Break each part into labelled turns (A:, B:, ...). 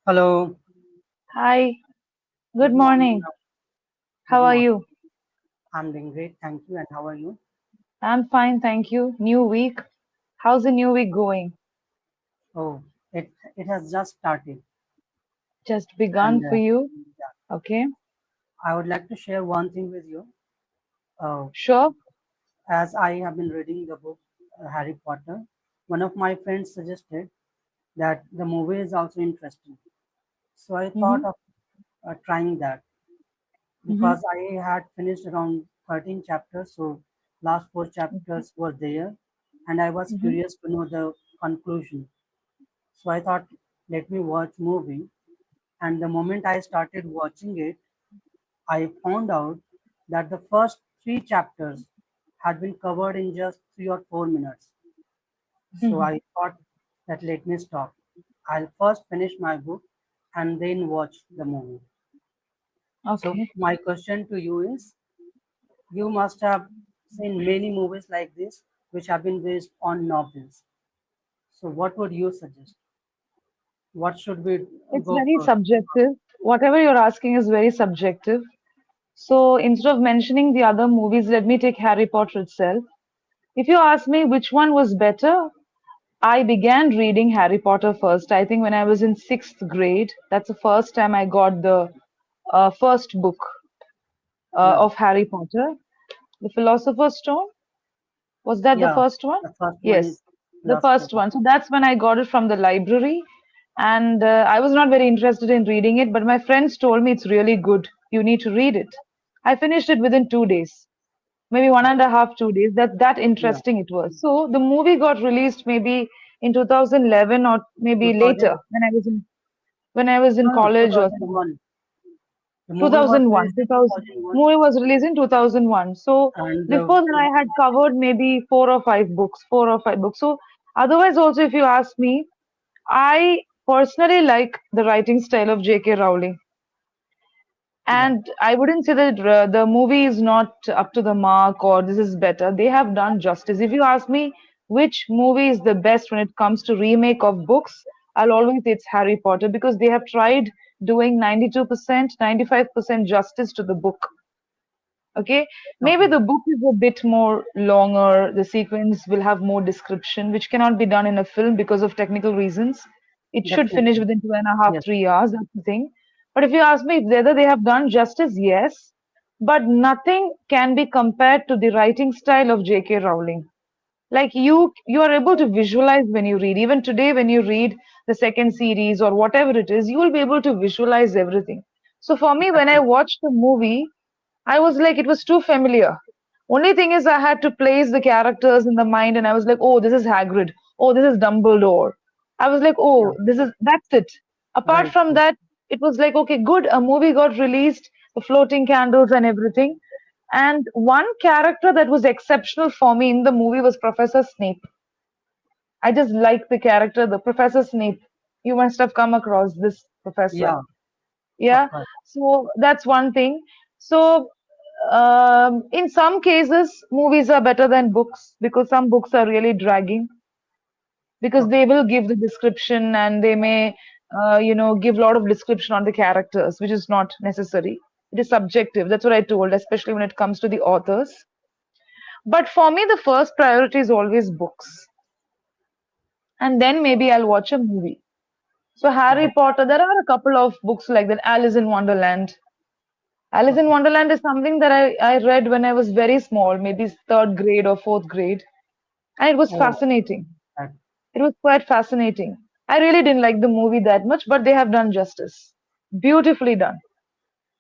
A: Hello,
B: Hi,
A: good
B: good
A: morning.
B: morning.
A: Good
B: How are
A: morning.
B: you?
A: I'm doing great, thank you. And how are you?
B: I'm fine, thank you. New week. How's the new week going?
A: Oh, it has just started,
B: Just
A: and
B: begun for you?
A: yeah,
B: Okay,
A: I would like to share one thing with you. Uh,
B: sure.
A: as I have been reading the book Harry Potter, one of my friends suggested that the movie is also interesting. So I thought
B: Mm-hmm.
A: of trying that
B: Mm-hmm.
A: because I had finished around 13 chapters, so last four
B: Okay.
A: chapters were there, and I was
B: Mm-hmm.
A: curious to know the conclusion. So I thought, let me watch movie. And the moment I started watching it, I found out that the first three chapters had been covered in just 3 or 4 minutes. So
B: Mm-hmm.
A: I thought that let me stop. I'll first finish my book and then watch the movie. So
B: Okay.
A: my question to you is, you must have seen many movies like this which have been based on novels. So what would you suggest? What should we
B: It's
A: go
B: very
A: for?
B: subjective. Whatever you're asking is very subjective. So instead of mentioning the other movies, let me take Harry Potter itself. If you ask me which one was better, I began reading Harry Potter first. I think when I was in sixth grade, that's the first time I got the first book
A: Yeah,
B: of Harry Potter. The Philosopher's Stone. Was that the
A: yeah.
B: first one?
A: The first one
B: Yes,
A: is
B: the
A: Philosopher's
B: first
A: Stone.
B: one. So that's when I got it from the library. And I was not very interested in reading it, but my friends told me it's really good. You need to read it. I finished it within 2 days, maybe one and a half, 2 days. That
A: Yeah.
B: interesting it was. So the movie got released maybe in 2011 or maybe later
A: 2000,
B: when I was in
A: no, no,
B: college or something.
A: 2001. The movie was
B: 2001,
A: released in
B: 2000.
A: 2001,
B: Movie was released in 2001. So
A: and
B: before that, I had covered maybe 4 or 5 books, 4 or 5 books. So otherwise, also, if you ask me, I personally like the writing style of J.K. Rowling.
A: yeah,
B: And I wouldn't say that the movie is not up to the mark or this is better. They have done justice. If you ask me which movie is the best when it comes to remake of books, I'll always say it's Harry Potter because they have tried doing 92%, 95% justice to the book. Okay, maybe
A: okay,
B: the book is a bit more longer, the sequence will have more description, which cannot be done in a film because of technical reasons. It should finish
A: definitely,
B: within 2.5,
A: yes,
B: 3 hours, that's the thing. But if you ask me whether they have done justice, yes, but nothing can be compared to the writing style of J.K. Rowling. Like you are able to visualize when you read. Even today, when you read the second series or whatever it is, you will be able to visualize everything. So for me, when I
A: definitely,
B: watched the movie, I was like, it was too familiar. Only thing is, I had to place the characters in the mind, and I was like, oh, this is Hagrid. Oh, this is Dumbledore. I was like,
A: yeah,
B: oh, that's it. Apart
A: right,
B: from
A: right,
B: that, it was like, okay, good. A movie got released, the floating candles and everything. And one character that was exceptional for me in the movie was Professor Snape. I just like the character, the Professor Snape. You must have come across this professor.
A: yeah, of
B: Yeah,
A: course,
B: so that's one thing. So in some cases movies are better than books because some books are really dragging because
A: okay,
B: they will give the description and they may give a lot of description on the characters, which is not necessary. It is subjective. That's what I told, especially when it comes to the authors. But for me the first priority is always books, and then maybe I'll watch a movie. So Harry
A: right,
B: Potter, there are a couple of books like that. Alice in Wonderland. Alice in
A: okay,
B: Wonderland is something that I read when I was very small, maybe third grade or fourth grade, and it was
A: oh,
B: fascinating.
A: that,
B: It was quite fascinating. I really didn't like the movie that much, but they have done justice. Beautifully done.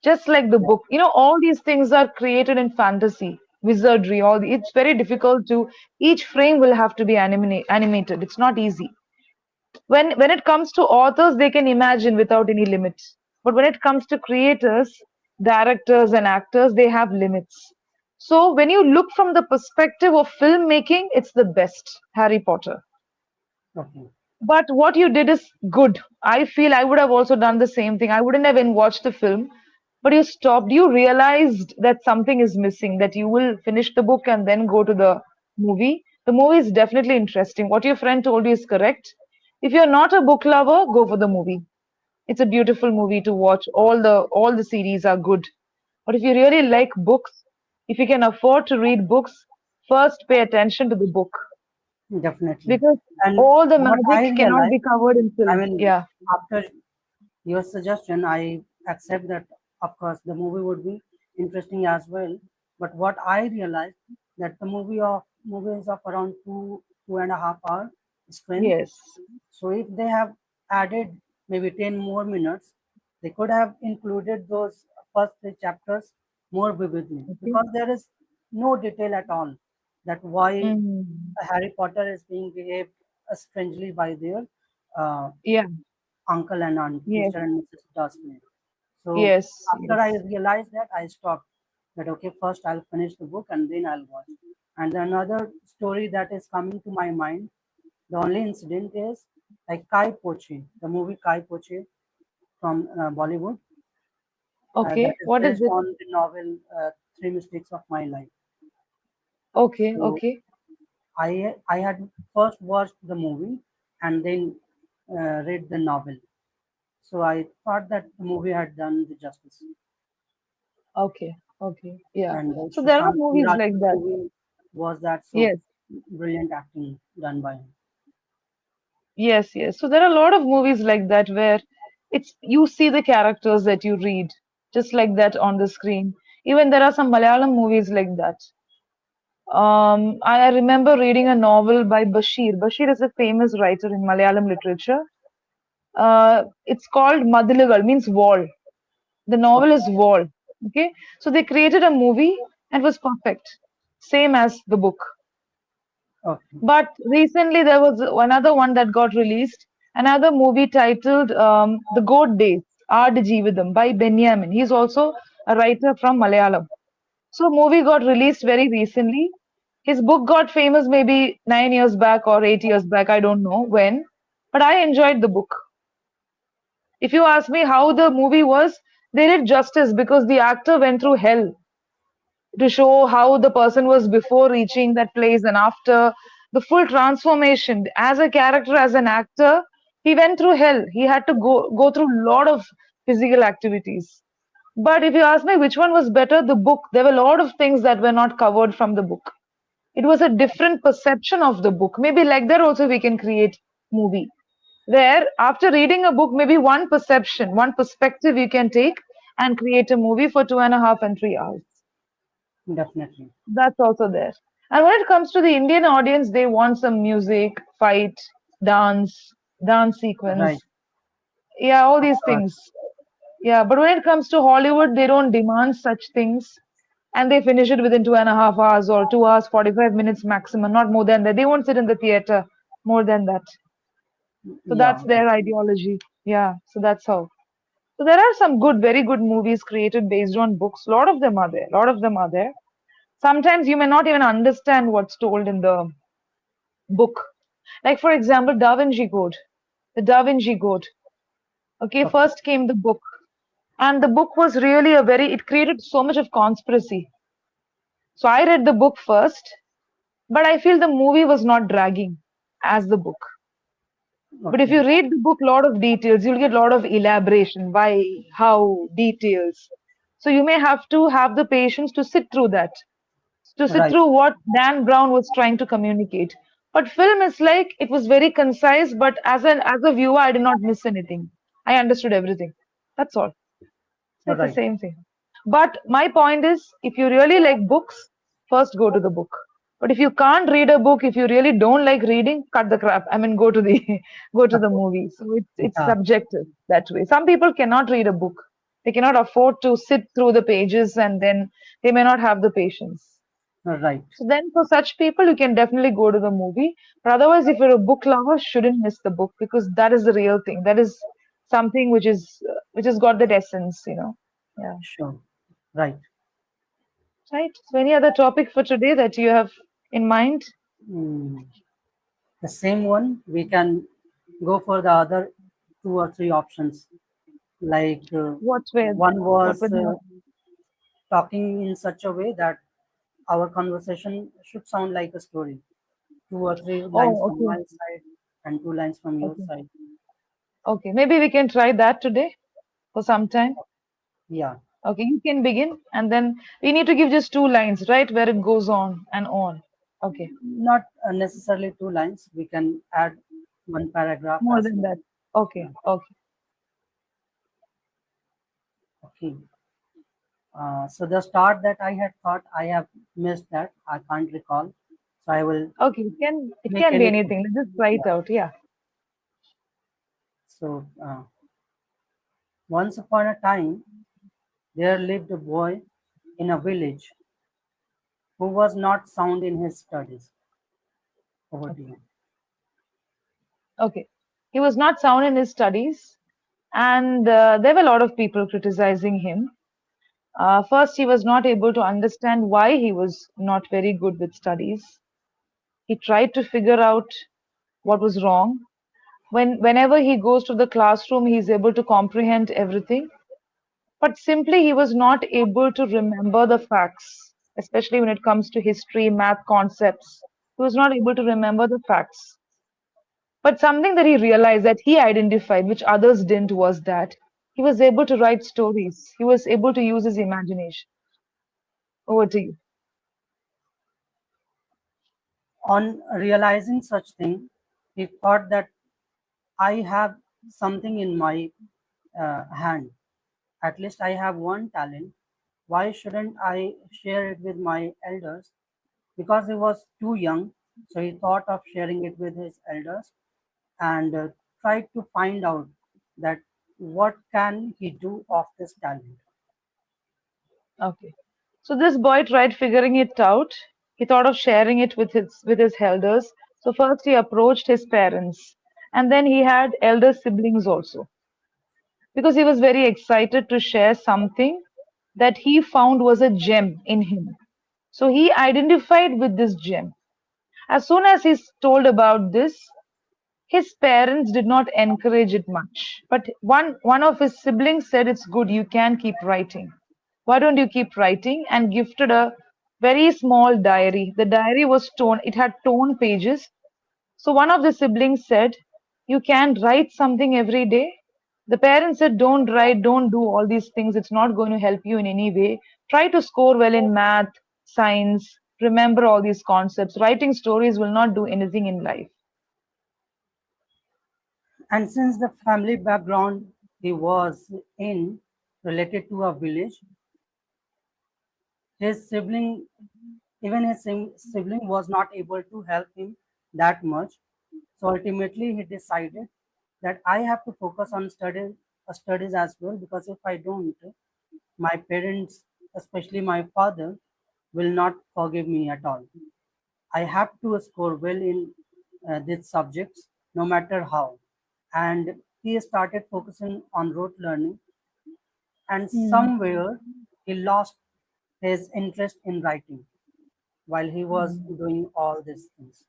B: Just like the
A: yeah,
B: book. All these things are created in fantasy, wizardry, it's very difficult to, each frame will have to be animated. It's not easy. When it comes to authors, they can imagine without any limits. But when it comes to creators, directors and actors, they have limits. So when you look from the perspective of filmmaking, it's the best, Harry Potter.
A: okay,
B: But what you did is good. I feel I would have also done the same thing. I wouldn't have even watched the film, but you stopped. You realized that something is missing, that you will finish the book and then go to the movie. The movie is definitely interesting. What your friend told you is correct. If you're not a book lover, go for the movie. it's a beautiful movie to watch. All the series are good. But if you really like books, if you can afford to read books, first pay attention to the book
A: Definitely.
B: because
A: And
B: all the
A: what
B: magic
A: I
B: cannot
A: realized,
B: be covered in
A: I
B: film.
A: mean,
B: Yeah.
A: after your suggestion, I accept that, of course, the movie would be interesting as well. But what I realized that the movie is of around 2.5 hour strength.
B: Yes.
A: So if they have added maybe 10 more minutes, they could have included those first three chapters more vividly
B: Okay.
A: because there is no detail at all that why
B: Mm.
A: Harry Potter is being behaved strangely by their uh,
B: Yeah.
A: uncle and aunt,
B: Yes.
A: Mr. and Mrs. Dursley. So
B: Yes.
A: after I
B: Yes.
A: realized that, I stopped. That okay, first I'll finish the book and then I'll watch. And another story that is coming to my mind, the only incident is like Kai Poche, the movie Kai Poche from Bollywood, that
B: Okay.
A: is
B: What is
A: based
B: it?
A: on the novel Three Mistakes of My Life.
B: Okay.
A: So
B: Okay.
A: I had first watched the movie and then read the novel. So I thought that the movie had done the justice.
B: Okay. Okay. Yeah.
A: And
B: So there are
A: Sushant Singh
B: movies like
A: Rajput
B: that.
A: movie was that so
B: Yes.
A: brilliant acting done by him.
B: Yes. Yes. So there are a lot of movies like that where it's you see the characters that you read just like that on the screen. Even there are some Malayalam movies like that. I remember reading a novel by Bashir. Bashir is a famous writer in Malayalam literature. It's called Madilugal, means wall. The novel
A: Okay,
B: is Wall. Okay, so they created a movie and it was perfect, same as the book.
A: okay,
B: But recently there was another one that got released, another movie titled The Goat Days, Aad Jeevitham by Benjamin. He's also a writer from Malayalam. So movie got released very recently. His book got famous maybe 9 years back or 8 years back. I don't know when, but I enjoyed the book. If you ask me how the movie was, they did justice because the actor went through hell to show how the person was before reaching that place and after the full transformation as a character, as an actor. He went through hell. He had to go through a lot of physical activities. But if you ask me which one was better, the book, there were a lot of things that were not covered from the book. It was a different perception of the book. Maybe like that also we can create movie where after reading a book, maybe one perception, one perspective you can take and create a movie for 2.5 and 3 hours.
A: definitely.
B: That's also there. And when it comes to the Indian audience, they want some music, fight, dance, dance
A: Right,
B: sequence. Yeah, all
A: of
B: these
A: course.
B: things. Yeah, but when it comes to Hollywood, they don't demand such things. And they finish it within 2.5 hours or 2 hours, 45 minutes maximum, not more than that. They won't sit in the theater more than that. So
A: Yeah,
B: that's
A: right.
B: their ideology. Yeah, so that's how. So there are some good, very good movies created based on books. A lot of them are there. A lot of them are there. Sometimes you may not even understand what's told in the book. Like for example, Da Vinci Code. The Da Vinci Code. Okay,
A: Okay,
B: first came the book. And the book was really a very, it created so much of conspiracy. So I read the book first, but I feel the movie was not dragging as the book. But if
A: okay,
B: you read the book, lot of details, you'll get a lot of elaboration, why, how, details. So you may have to have the patience to sit through that, to sit
A: right,
B: through what Dan Brown was trying to communicate. But film is like it was very concise, but as a viewer, I did not miss anything. I understood everything. That's all. So it's the
A: right,
B: same thing. But my point is, if you really like books, first go to the book. But if you can't read a book, if you really don't like reading, cut the crap. I mean, go to the go to the movie. So it's
A: yeah,
B: subjective that way. Some people cannot read a book. They cannot afford to sit through the pages, and then they may not have the patience.
A: right,
B: So then, for such people, you can definitely go to the movie. But otherwise, if you're a book lover, shouldn't miss the book because that is the real thing. That is something which has got that essence. Yeah.
A: sure, right.
B: Right. So, any other topic for today that you have in mind?
A: Mm. The same one, we can go for the other two or three options. Like
B: What were
A: one
B: what were
A: was
B: the
A: talking in such a way that our conversation should sound like a story. Two or three lines
B: Oh,
A: from
B: okay,
A: my side and two lines from your
B: okay,
A: side.
B: Okay, maybe we can try that today for some time.
A: Yeah,
B: Okay, you can begin, and then we need to give just two lines, right, where it goes on and on. Okay,
A: not necessarily two lines. We can add one paragraph
B: more
A: as
B: than
A: well.
B: that. Okay,
A: Yeah.
B: okay,
A: Okay. So the start that I had thought I have missed that I can't recall. So I will
B: okay. It can
A: make
B: be
A: anything.
B: anything. Let's just try it
A: Yeah.
B: out. Yeah.
A: So once upon a time, there lived a boy in a village who was not sound in his studies. Over to
B: Okay.
A: you.
B: Okay. He was not sound in his studies, and there were a lot of people criticizing him. First, he was not able to understand why he was not very good with studies. He tried to figure out what was wrong. Whenever he goes to the classroom, he is able to comprehend everything. But simply, he was not able to remember the facts, especially when it comes to history, math concepts. He was not able to remember the facts. But something that he realized that he identified, which others didn't, was that he was able to write stories. He was able to use his imagination. Over to you.
A: On realizing such thing, he thought that I have something in my hand. At least I have one talent. Why shouldn't I share it with my elders? Because he was too young, so he thought of sharing it with his elders and tried to find out that what can he do of this talent.
B: Okay. So this boy tried figuring it out. He thought of sharing it with his elders. So first he approached his parents, and then he had elder siblings also, because he was very excited to share something that he found was a gem in him. So he identified with this gem. As soon as he's told about this, his parents did not encourage it much. But one of his siblings said, "It's good, you can keep writing. Why don't you keep writing?" And gifted a very small diary. The diary was torn, it had torn pages. So one of the siblings said, "You can write something every day." The parents said, "Don't write, don't do all these things. It's not going to help you in any way. Try to score well in math, science, remember all these concepts. Writing stories will not do anything in life."
A: And since the family background he was in related to a village, his sibling, even his sibling was not able to help him that much. So ultimately, he decided that I have to focus on studies as well, because if I don't, my parents, especially my father, will not forgive me at all. I have to score well in these subjects, no matter how. And he started focusing on rote learning, and
B: Hmm.
A: somewhere he lost his interest in writing while he was
B: Hmm.
A: doing all these things.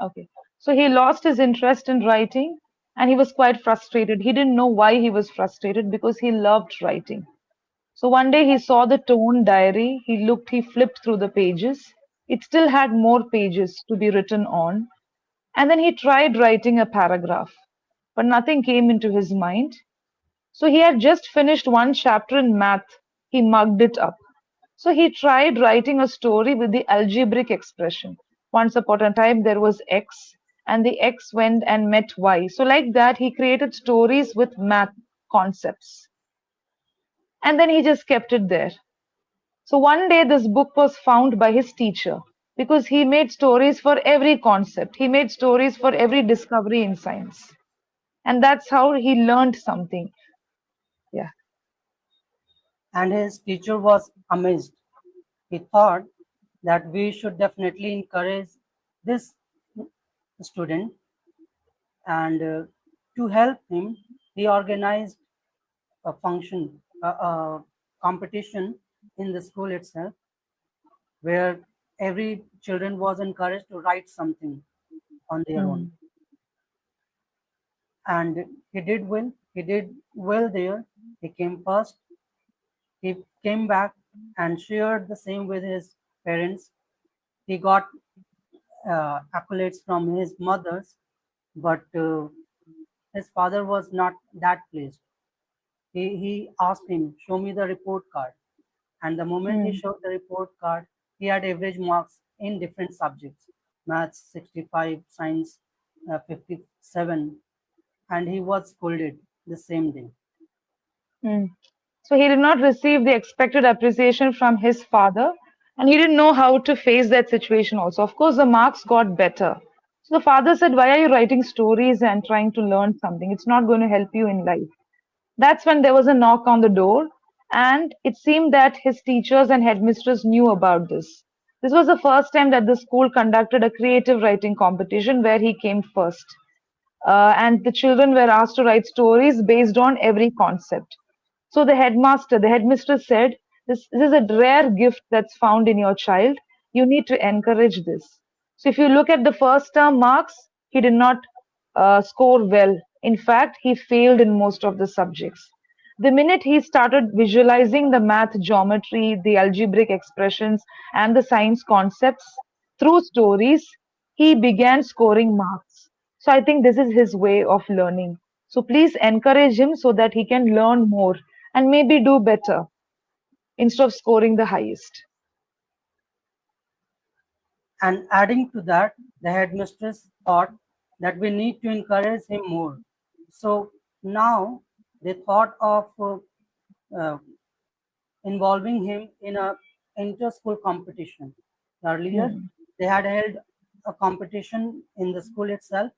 B: Okay. So he lost his interest in writing and he was quite frustrated. He didn't know why he was frustrated because he loved writing. So one day he saw the torn diary. He looked, he flipped through the pages. It still had more pages to be written on. And then he tried writing a paragraph, but nothing came into his mind. So he had just finished one chapter in math. He mugged it up. So he tried writing a story with the algebraic expression. Once upon a time there was X, and the X went and met Y. So, like that, he created stories with math concepts. And then he just kept it there. So, one day this book was found by his teacher because he made stories for every concept, he made stories for every discovery in science. And that's how he learned something. Yeah.
A: And his teacher was amazed. He thought that we should definitely encourage this student, and to help him, he organized a function, a competition in the school itself, where every children was encouraged to write something on their own.
B: Mm.
A: And he did well. He did well there. He came first. He came back and shared the same with his parents. He got accolades from his mothers, but His father was not that pleased. He asked him, "Show me the report card." And the moment he
B: Hmm.
A: showed the report card, he had average marks in different subjects: maths 65, science 57, and he was scolded the same day.
B: Hmm. So he did not receive the expected appreciation from his father, and he didn't know how to face that situation also. Of course, the marks got better. So the father said, "Why are you writing stories and trying to learn something? It's not going to help you in life." That's when there was a knock on the door, and it seemed that his teachers and headmistress knew about this. This was the first time that the school conducted a creative writing competition where he came first. And the children were asked to write stories based on every concept. So the headmistress said, this is a rare gift that's found in your child. You need to encourage this. So if you look at the first term marks, he did not score well. In fact, he failed in most of the subjects. The minute he started visualizing the math geometry, the algebraic expressions, and the science concepts through stories, he began scoring marks. So I think this is his way of learning. So please encourage him so that he can learn more and maybe do better instead of scoring the highest.
A: And adding to that, the headmistress thought that we need to encourage him more. So now they thought of uh, involving him in a inter-school competition. Earlier,
B: Hmm.
A: they had held a competition in the school itself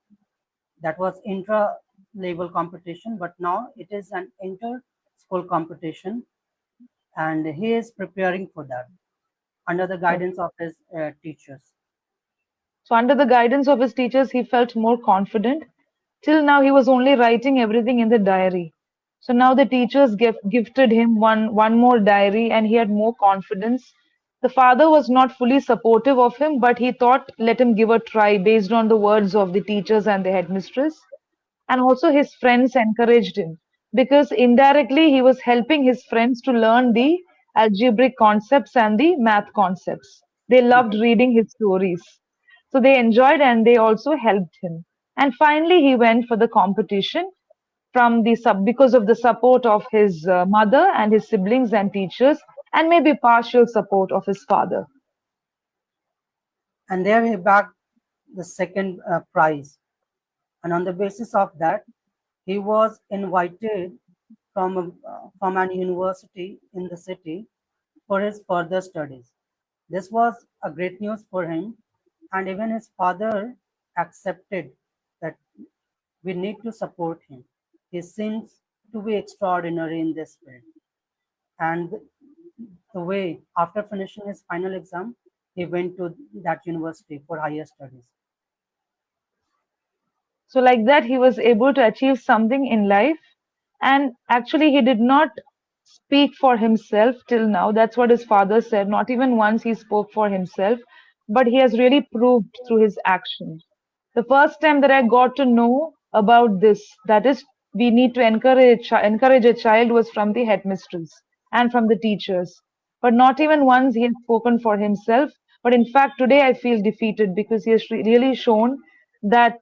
A: that was intra-level competition, but now it is an inter-school competition, and he is preparing for that under the
B: Okay.
A: guidance of his teachers.
B: So under the guidance of his teachers, he felt more confident. Till now, he was only writing everything in the diary. So now the teachers gifted him one more diary, and he had more confidence. The father was not fully supportive of him, but he thought, let him give a try based on the words of the teachers and the headmistress. And also his friends encouraged him because indirectly he was helping his friends to learn the algebraic concepts and the math concepts. They loved reading his stories. So they enjoyed and they also helped him. And finally he went for the competition from the because of the support of his mother and his siblings and teachers and maybe partial support of his father.
A: And there he bagged the second prize. And on the basis of that, he was invited from an university in the city for his further studies. This was a great news for him, and even his father accepted that we need to support him. He seems to be extraordinary in this field. And the way, after finishing his final exam, he went to that university for higher studies.
B: So, like that, he was able to achieve something in life. And actually, he did not speak for himself till now. That's what his father said. Not even once he spoke for himself, but he has really proved through his action. The first time that I got to know about this, that is, we need to encourage a child, was from the headmistress and from the teachers. But not even once he has spoken for himself. But in fact, today I feel defeated because he has really shown that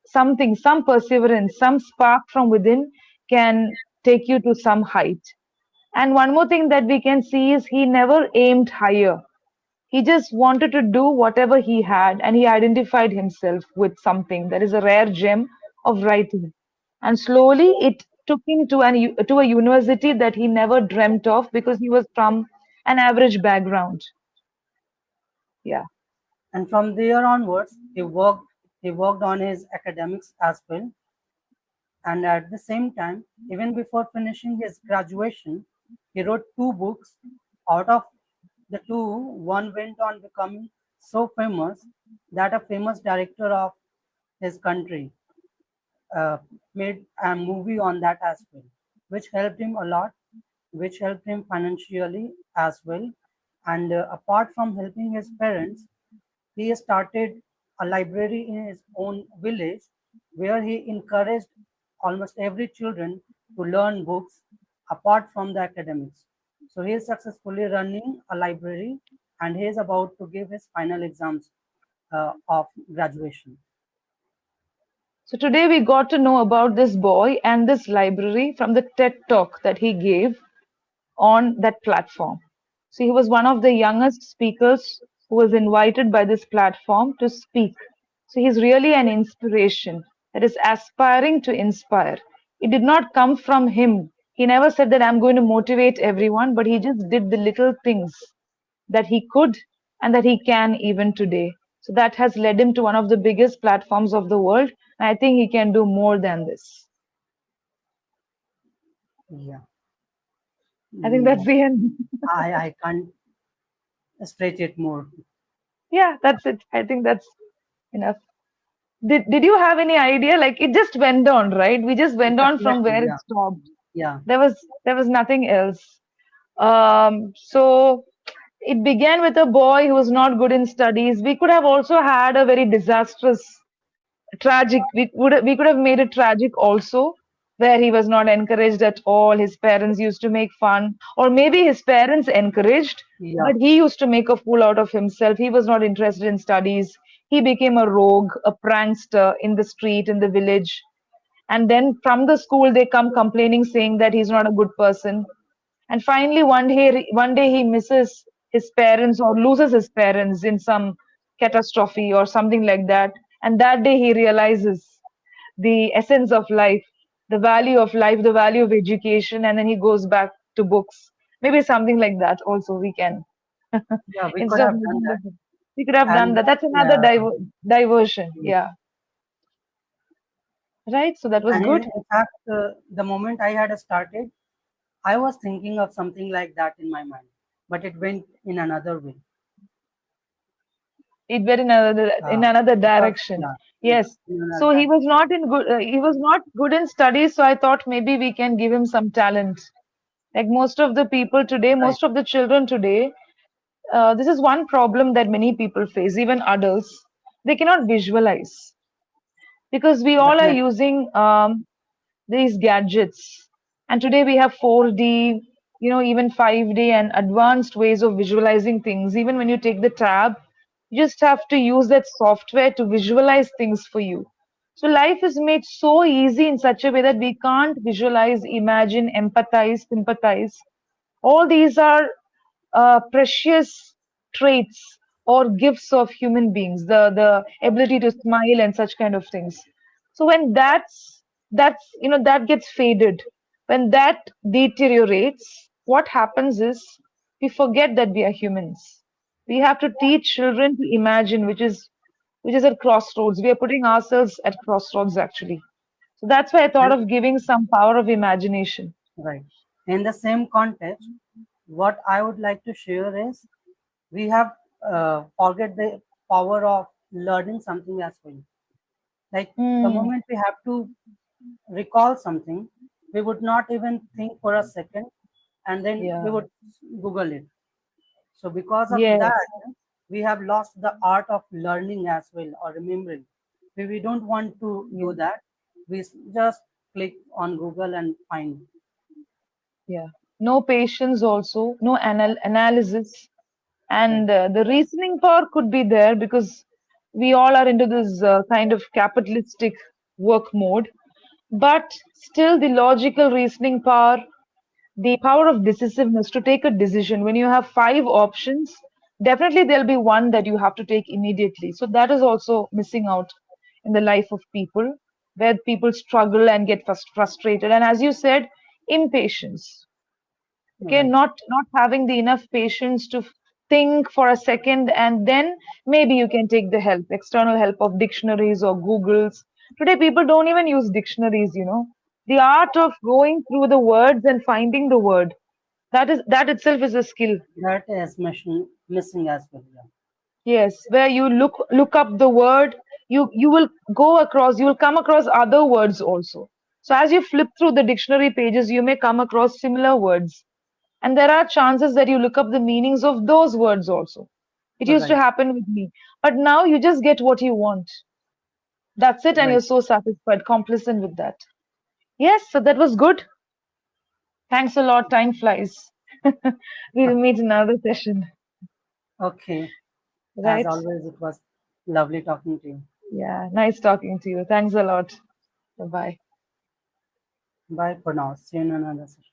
B: something, some perseverance, some spark from within can take you to some height. And one more thing that we can see is he never aimed higher. He just wanted to do whatever he had, and he identified himself with something that is a rare gem of writing. And slowly it took him to to a university that he never dreamt of because he was from an average background. Yeah.
A: And from there onwards, he worked on his academics as well. And at the same time, even before finishing his graduation, he wrote two books. Out of the two, one went on becoming so famous that a famous director of his country uh, made a movie on that as well, which helped him a lot, which helped him financially as well. And apart from helping his parents, he started a library in his own village where he encouraged almost every children to learn books apart from the academics. So he is successfully running a library and he is about to give his final exams of graduation.
B: So today we got to know about this boy and this library from the TED talk that he gave on that platform. So he was one of the youngest speakers who was invited by this platform to speak. So he's really an inspiration that is aspiring to inspire. It did not come from him. He never said that I'm going to motivate everyone, but he just did the little things that he could and that he can even today. So that has led him to one of the biggest platforms of the world. And I think he can do more than this.
A: Yeah.
B: I think that's
A: Mm,
B: the end.
A: I can't stretch it more.
B: Yeah, that's it. I think that's enough. Did you have any idea? Like it just went on, right? We just went on from
A: Definitely,
B: where it
A: yeah,
B: stopped.
A: yeah,
B: There was nothing else. So it began with a boy who was not good in studies. We could have also had a very disastrous tragic. We could have made it tragic also, where he was not encouraged at all. His parents used to make fun, or maybe his parents encouraged,
A: yeah,
B: but he used to make a fool out of himself. He was not interested in studies. He became a rogue, a prankster in the street, in the village. And then from the school, they come complaining, saying that he's not a good person. And finally, one day he misses his parents or loses his parents in some catastrophe or something like that. And that day he realizes the essence of life, the value of education, and then he goes back to books. Maybe something like that also we can.
A: yeah. We could
B: Instead of
A: have done
B: making
A: that,
B: we could have done
A: and
B: that. That's another
A: yeah,
B: diversion.
A: yes.
B: Yeah. Right. So that was
A: And
B: good.
A: in fact, the moment I had started, I was thinking of something like that in my mind, but it went in another way.
B: It went in another
A: Because
B: direction.
A: yeah, yeah,
B: Yes.
A: in another
B: So
A: direction.
B: he was not good in studies, so I thought maybe we can give him some talent. Like most of the people today,
A: Right.
B: most of the children today, this is one problem that many people face, even adults. They cannot visualize because we all are
A: Definitely.
B: using these gadgets. And today we have 4D, even 5D and advanced ways of visualizing things. Even when you take the tab, you just have to use that software to visualize things for you. So life is made so easy in such a way that we can't visualize, imagine, empathize, sympathize. All these are precious traits or gifts of human beings, the ability to smile and such kind of things. So when that gets faded, when that deteriorates, what happens is we forget that we are humans. We have to teach children to imagine, which is at crossroads. We are putting ourselves at crossroads actually. So that's why I thought
A: And
B: of giving some power of imagination.
A: right. In the same context, what I would like to share is we have forget the power of learning something as well. Like the
B: Hmm.
A: moment we have to recall something, we would not even think for a second, and then we
B: Yeah.
A: would Google it. So because of that,
B: Yes.
A: we have lost the art of learning as well or remembering. We don't want to do
B: Yeah.
A: that. Just click on Google and find.
B: Yeah. No patience also, no analysis.
A: Right,
B: And the reasoning power could be there because we all are into this kind of capitalistic work mode. But still, the logical reasoning power, the power of decisiveness to take a decision when you have five options, definitely there'll be one that you have to take immediately. So that is also missing out in the life of people, where people struggle and get frustrated. And as you said, impatience. Okay,
A: right,
B: not having the enough patience to think for a second, and then maybe you can take the help, external help of dictionaries or Googles. Today people don't even use dictionaries. The art of going through the words and finding the word, that itself is a skill.
A: that is missing as well. Yeah,
B: Yes, where you look up the word, you will you will come across other words also. So as you flip through the dictionary pages, you may come across similar words. And there are chances that you look up the meanings of those words also. It used to
A: right,
B: happen with me. But now you just get what you want. That's it, and
A: right.
B: you're so satisfied, complacent with that. Yes, so that was good. Thanks a lot. Time flies. We'll meet in another session.
A: Okay. As
B: Right?
A: always, it was lovely talking to you.
B: Yeah, nice talking to you. Thanks a lot. Bye bye.
A: Bye for now. See you in another session.